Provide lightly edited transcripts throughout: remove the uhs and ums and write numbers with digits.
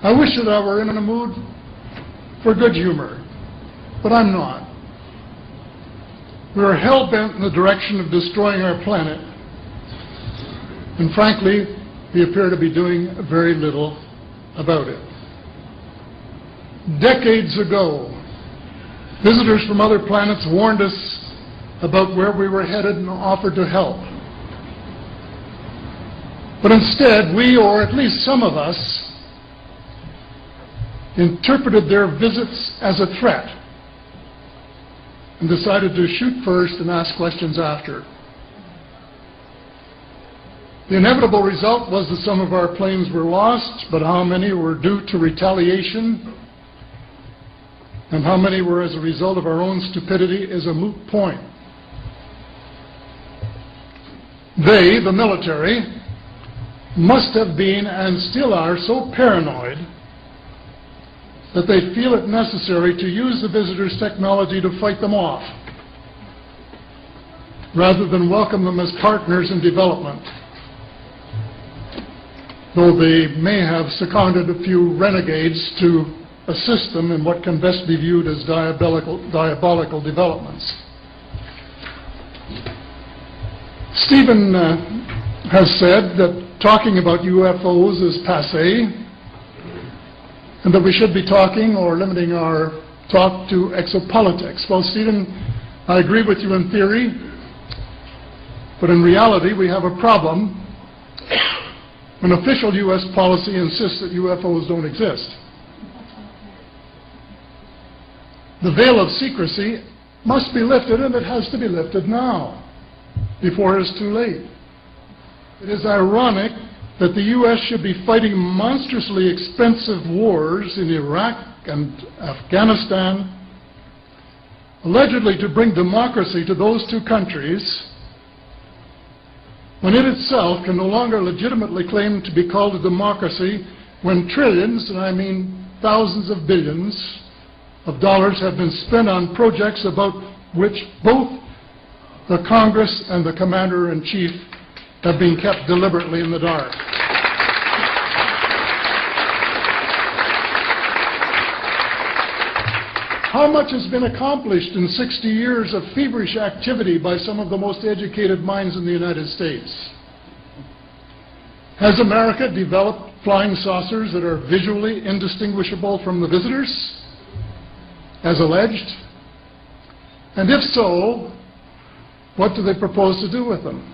I wish that I were in a mood for good humor, but I'm not. We are hell-bent in the direction of destroying our planet, and frankly, we appear to be doing very little about it. Decades ago, visitors from other planets warned us about where we were headed and offered to help. But instead, we, or at least some of us, interpreted their visits as a threat and decided to shoot first and ask questions after. The inevitable result was that some of our planes were lost, but how many were due to retaliation and how many were as a result of our own stupidity is a moot point. They, the military, must have been and still are so paranoid that they feel it necessary to use the visitors' technology to fight them off, rather than welcome them as partners in development, though they may have seconded a few renegades to assist them in what can best be viewed as diabolical developments. Stephen has said that talking about UFOs is passé, and that we should be talking or limiting our talk to exopolitics. Well, Stephen, I agree with you in theory, but in reality we have a problem when official U.S. policy insists that UFOs don't exist. The veil of secrecy must be lifted, and it has to be lifted now, before it is too late. It is ironic that the U.S. should be fighting monstrously expensive wars in Iraq and Afghanistan, allegedly to bring democracy to those two countries, when it itself can no longer legitimately claim to be called a democracy, when trillions, and I mean thousands of billions of dollars, have been spent on projects about which both the Congress and the Commander-in-Chief have been kept deliberately in the dark. How much has been accomplished in 60 years of feverish activity by some of the most educated minds in the United States? Has America developed flying saucers that are visually indistinguishable from the visitors, as alleged? And if so, what do they propose to do with them?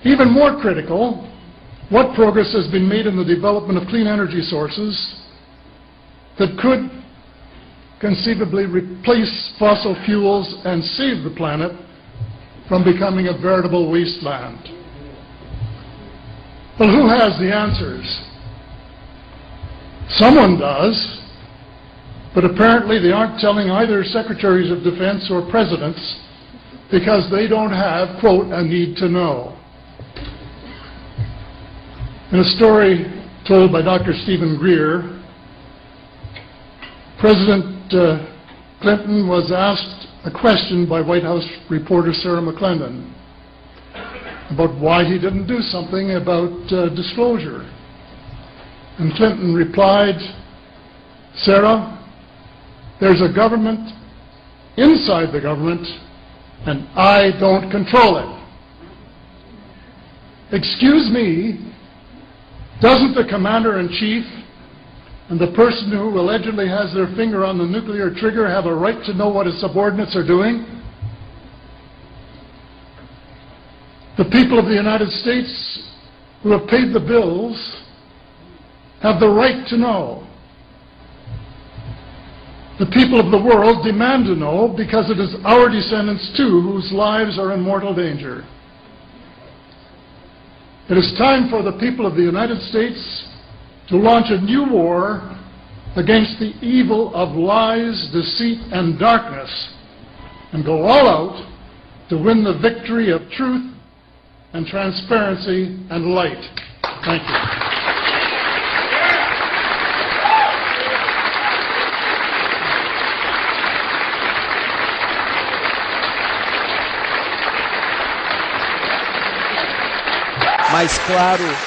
Even more critical, what progress has been made in the development of clean energy sources that could conceivably replace fossil fuels and save the planet from becoming a veritable wasteland? Well, who has the answers? Someone does, but apparently they aren't telling either secretaries of defense or presidents because they don't have, quote, a need to know. In a story told by Dr. Stephen Greer, President Clinton was asked a question by White House reporter Sarah McClendon about why he didn't do something about disclosure. And Clinton replied, "Sarah, there's a government inside the government, and I don't control it." Excuse me, doesn't the Commander-in-Chief and the person who allegedly has their finger on the nuclear trigger have a right to know what his subordinates are doing? The people of the United States who have paid the bills have the right to know. The people of the world demand to know because it is our descendants too whose lives are in mortal danger. It is time for the people of the United States to launch a new war against the evil of lies, deceit, and darkness, and go all out to win the victory of truth and transparency and light. Thank you. Mais claro